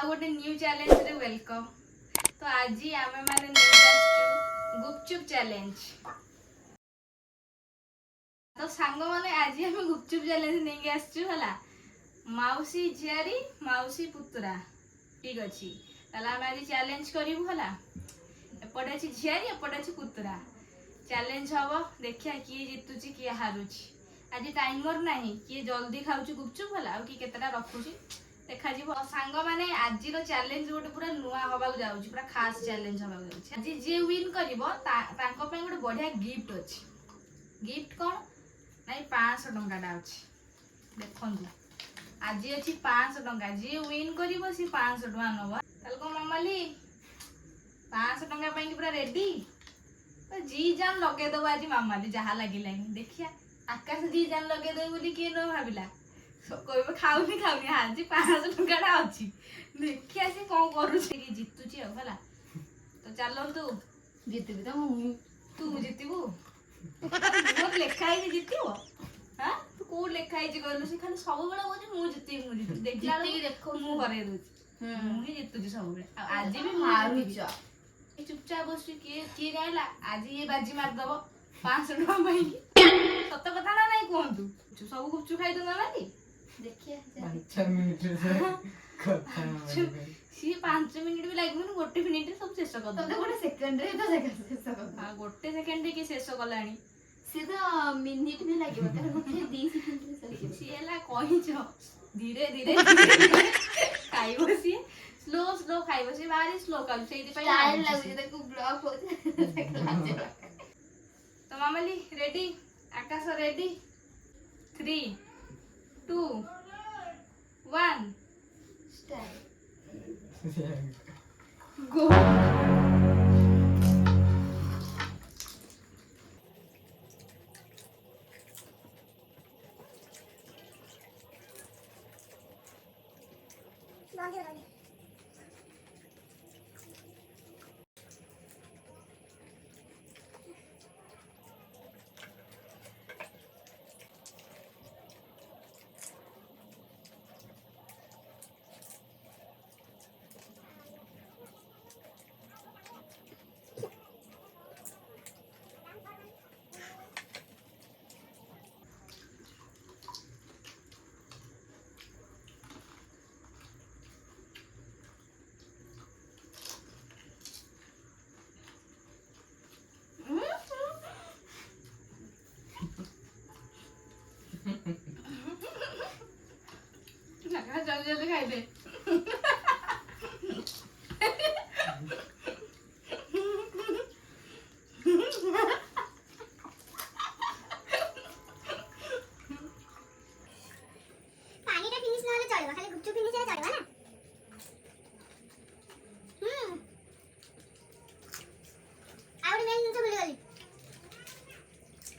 गोटे new challenge रे welcome. तो आज आमे माने नहीं गुपचुप चैलेंज। तो सांग माने आज आमे गुपचुप चैलेंज नहीं के आछू हला माउसी झियारी माउसी पुतरा ठीक अछि ताला आमे आज चैलेंज करिवु हला एपटे अछि झियारी एपटे अछि पुतरा चैलेंज हबो देखिया किए जितुची किए हारुची आज टाइमर नाही किए जल्दी खाउची गुपचुप हला आ कि केतरा रखुची देखा जीव सांग माने आज रो चैलेंज गोटे पूरा नुआ हबा जाउची पूरा खास चैलेंज हबा जाउची आज जे विन करिवो तांको पे गोटे बढ़िया गिफ्ट अछि गिफ्ट कोन नाही 500 टंका डा अछि देखंतु आज अछि 500 टंका जे विन करिवो सी 500 टंका नबा ताल को मामाली 500 टंका पे पूरा रेडी तो जी जान लगे दो आज मामाली जहा लागिला देखिया आकाश जी जान लगे दो बोली के न भाबिला कोई खाऊनी खाऊनी आज 500 टंका अच्छी देखिए से कौन करू कि जितुची होला तो चलो तू जितबी तो मु तू जितबू मोर लेखा है जितबो हां तू को लेखा है कहलु से खाली सब बेला बोझ मु जितबी देखला देखो मु करे दउ मु ही जितुची सब बेला आज भी हारुचा चुपचाप बस के जाइला आज ये बाजी मार दबो 500 टका पाई सत्य कथा ना नहीं कहंतु सब गुपचुप खाई दो ना देखिए 5 मिनिट से कथा सी 5 मिनिट भी लागबो गोटे मिनिट रे सब शेष कर दो तो गोटे सेकंड रे तो शेष कर हां गोटे सेकंड रे की शेष कलानी से तो मिनिट भी लागबो तर गोटे 2 सेकंड रे शेष सी एला कहि छ धीरे धीरे खाइबो सी स्लो स्लो खाइबो सी बारी स्लो खाइ सेति पई टाइम लागु जे को ब्लॉक हो तो मामाली रेडी आकाश रेडी 3 2 1 स्टार्ट गो जल्दी जल्दी खाई दे पानीटा फिनिश नहले चलबा खाली गुपचुप फिनिश हेले चलबा ना आउडी मेन जिंस भूली गली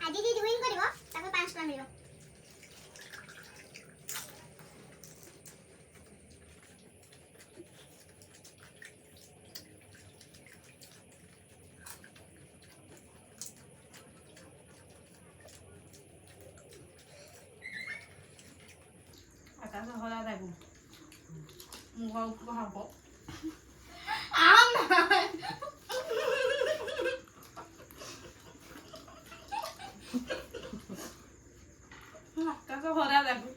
आज जे विन करबो ताको 5 टका मिलबो आकाश होला दागु मुह को हबो आकाश होला दागु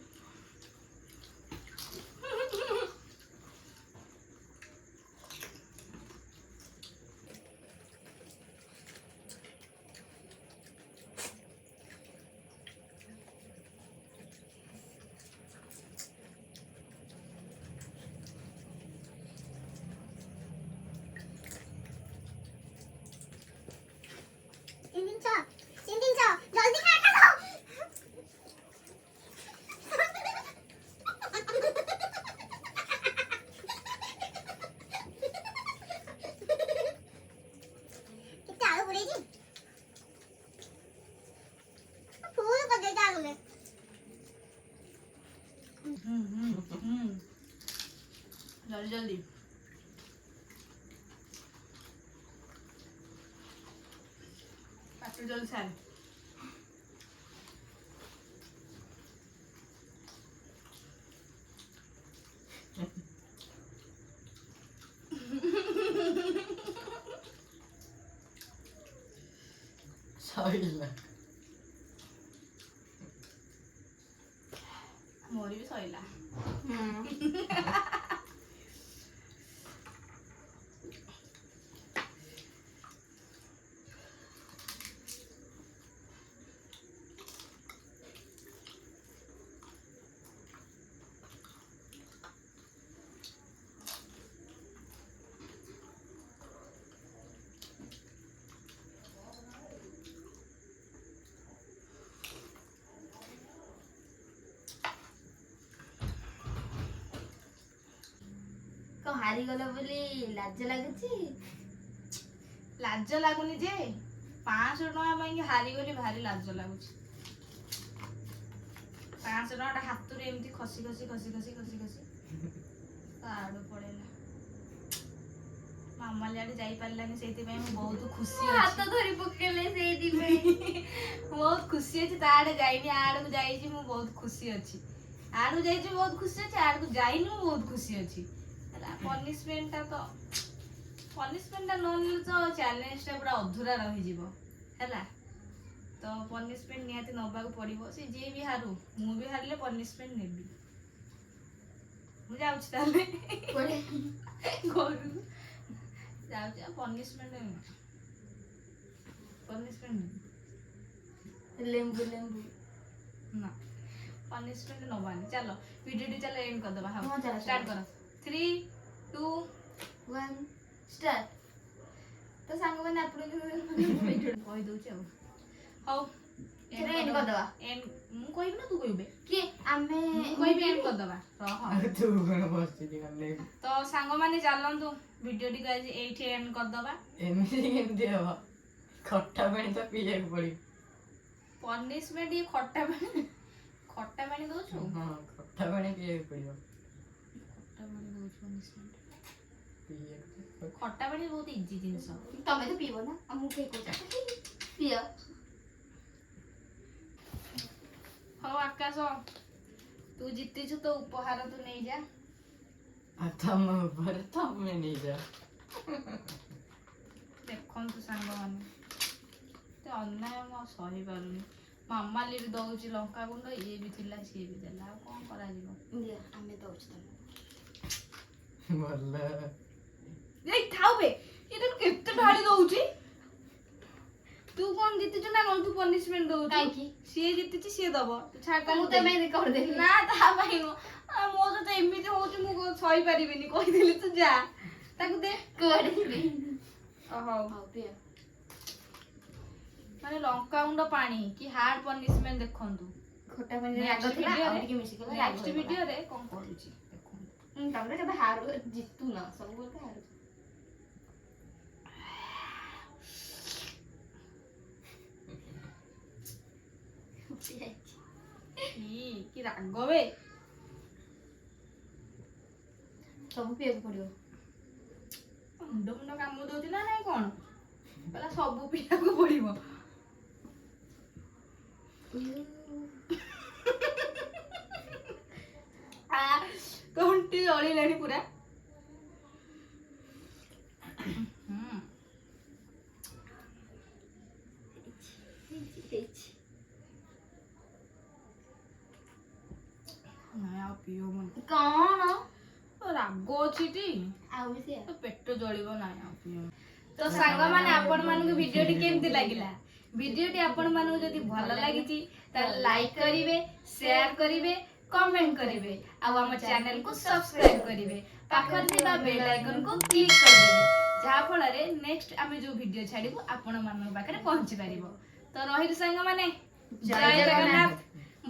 सिंदिन चा जल्दी खा खा कितना आलू पड़ेगी फूल कर देता आलू में जल्दी जल्दी पात्र जल्दी सारे ସଇଲା। ମୋର ବି ସଇଲା। କଣ ହାରିଗଲ ବୋଲି ଲାଜ ଲାଗୁଛି? ଲାଜ ଲାଗୁନି ଯେ 500 ଟଙ୍କା ପାଇଁ ହାରିଗଲି, ଭାରି ଲାଜ ଲାଗୁଛି। 500 ଟଙ୍କାଟା ହାତରୁ ଏମିତି ଖସି ଖସି ଖସି ଖସି ଖସି ଖସି ତା ଆଡୁ ପଳେଇଲା। ମାମା ଆଡେ ଯାଇପାରିଲାନି, ସେଇଥିପାଇଁ ମୁଁ ବହୁତ ଖୁସି ଅଛି। ହାତ ଧରି ପକେଇଲେ ସେଇଥିପାଇଁ। ବହୁତ ଖୁସି ଅଛି, ତା ଆଡେ ଯାଇନି, ଆଡକୁ ଯାଇଛି, ମୁଁ ବହୁତ ଖୁସି ଅଛି। ଆଡକୁ ଯାଇଛି ବହୁତ ଖୁସି ଅଛି, ଆଡକୁ ଯାଇନି ମୁଁ ବହୁତ ଖୁସି ଅଛି। ହେଲା, ପନିଶମେଣ୍ଟଟା ନ ନେଲେ ତ ଚ୍ୟାଲେଞ୍ଜଟା ପୁରା ଅଧୁରା ରହିଯିବ। ହେଲା, ତ ପନିଶମେଣ୍ଟ ନିହାତି ନବାକୁ ପଡିବ। ସେ ଯିଏ ବି ହାରୁ, ମୁଁ ବି ହାରିଲେ ପନିଶମେଣ୍ଟ ନେବି। ମୁଁ ଯାଉଛି ତାହେଲେ ଘରକୁ ଯାଉଛି, ଆଉ ପନିଶମେଣ୍ଟ ଲେମ୍ବୁ ଲେମ୍ବୁ ନା, ପନିଶମେଣ୍ଟ ନବାନି। ଚାଲ ଭିଡିଓଟି ଚାଲ ଏଣ୍ଡ କରିଦବା। ହଁ, ହଁ, ଚାଲ, ଷ୍ଟାର୍ଟ କର। 3, 2, 1 ଷ୍ଟାର୍ଟ। ତ ସାଙ୍ଗମାନେ ଆପଣଙ୍କୁ କହିଦଉଛି ଆଉ। ହଉ, ସେଟା end କରିଦବା। ମୁଁ କହିବି ନା ତୁ କହିବେ? କିଏ ଆମେ ମୁଁ କହିବି ଏଣ୍ଡ କରିଦବା। ରହ। ଆଉ ତୁ କଣ ବସିଛି ଅନେଇ? ତ ସାଙ୍ଗମାନେ ଚାଲନ୍ତୁ ଭିଡିଓଟିକୁ ଆଜି ଏଇଠି ଏଣ୍ଡ କରିଦବା। ଏମିତି କେମିତି ହବ? ଖଟା ପାଣି ତ ପିଇବାକୁ ପଡିବ। ପନିଶମେଣ୍ଟ ଇଏ ଖଟା ପାଣି ଦଉଛୁ? ହଁ, ଖଟା ପାଣି ପିଇବାକୁ ପଡିବ। ଖଟା ପାଣି ଦଉଛୁ ପନିଶମେଣ୍ଟ। ପିଇବାକୁ ଖଟା ପାଣି ବହୁତ ଇଜି ଜିନିଷ। ତମେ ତ ପିଇବ ନା, ଆଉ ମୁଁ କିଏ କହୁଛି ପିଅ। ହଉ ଆକାଶ, ତୁ ଜିତିଛୁ, ତ ଉପହାର ତୁ ନେଇଯା। ଆଉ ତମ ଉପରେ ତମେ ନେଇଯାଅ। ଦେଖନ୍ତୁ ସାଙ୍ଗମାନେ, ଏତେ ଅନ୍ୟାୟ ମୁଁ ଆଉ ସହିପାରୁନି। ମାମାଲି ବି ଦଉଛି ଲଙ୍କାଗୁଣ୍ଡ, ଇଏ ବି ଥିଲା, ସିଏ ବି ଦେଲା, ଆଉ କଣ କରାଯିବ? ଦିଅ, ଆମେ ଦଉଛୁ ତମକୁ। ଭଲ। ଏଇ ଥାଉ ବେ, ଏଟା କେତେ ଢାଳି ଦଉଛି। ତୁ କଣ ଜିତିଛୁ ନା କଣ? ତୁ ପନିଶମେଣ୍ଟ ଦଉଛୁ କାହିଁକି? ସିଏ ଜିତିଛି, ସିଏ ଦବ। ତୁ ଛାଡ, ମୁଁ ତାକୁ ତ ଦେ। ଏମିତି କରିଦେଲି। ନା, ତା ପାଇଁ ନୁହଁ। ମୋ ସହିତ ଏମିତି ହଉଛି, ମୁଁ ସହିପାରିବିନି। କହିଦେଲି ତୁ ଯା, ତାକୁ ଦେ। କୁଆଡେ ଯିବି? ହଉ, ହଉ ପିଅ। ମାନେ ଲଙ୍କାଗୁଣ୍ଡ ପାଣି କି ହାର୍ଡ ପନିଶମେଣ୍ଟ ଦେଖନ୍ତୁ। ଖଟା ପାଣିରେ ରାଗ ଥିଲା, ଆଉ ଟିକେ ମିଶିଗଲା, ରାଗ ନେକ୍ସଟ ହେଇଗଲା। ଭିଡିଓରେ କଣ କରୁଛି ଦେଖନ୍ତୁ। ତମେ କେବେ ହାରୁ ଜିତୁନ, ସବୁବେଳେ ହାରୁଛ। କି ରାଗ ବେ। ସବୁ ପିଇବାକୁ ପଡିବ। ମୁଣ୍ଡ ମୁଣ୍ଡ କାମ ଦଉଛି ନା ନାଇଁ କଣ? କହିଲା ସବୁ ପିଇବାକୁ ପଡିବ। ତଣ୍ଟି ଜଳିଲାଣି ପୁରା। ନାଇଁ ଆଉ ପିଇ ହବନି। କଣ? ରାଗ ଅଛି ଟି, ଆଉ ବି ସେଇଆ। ତ ପେଟ ଜଳିବ। ନାହିଁ ଆଉ ପିଇ ହବନି। ତ ସାଙ୍ଗମାନେ, ଆପଣ ମାନଙ୍କୁ ଭିଡିଓଟି କେମିତି ଲାଗିଲା? ଭିଡିଓଟି ଆପଣ ମାନଙ୍କୁ ଯଦି ଭଲ ଲାଗିଛି ତାହେଲେ ଲାଇକ୍ କରିବେ, ସେୟାର କରିବେ, କମେଣ୍ଟ କରିବେ, ଆଉ ଆମ ଚ୍ୟାନେଲ କୁ ସବସ୍କ୍ରାଇବ କରିବେ। ପାଖରେ ଥିବା ବେଲ ଆଇକନ କୁ କ୍ଲିକ୍ କରିଦେବେ, ଯାହା ଫଳରେ ନେକ୍ସଟ ଆମେ ଯୋଉ ଭିଡିଓ ଛାଡିବୁ ଆପଣ ମାନଙ୍କ ପାଖରେ ପହଞ୍ଚି ପାରିବ। ତ ରହିଲୁ ସାଙ୍ଗମାନେ, ଜୟ ଜଗନ୍ନାଥ,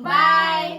ବାଏ।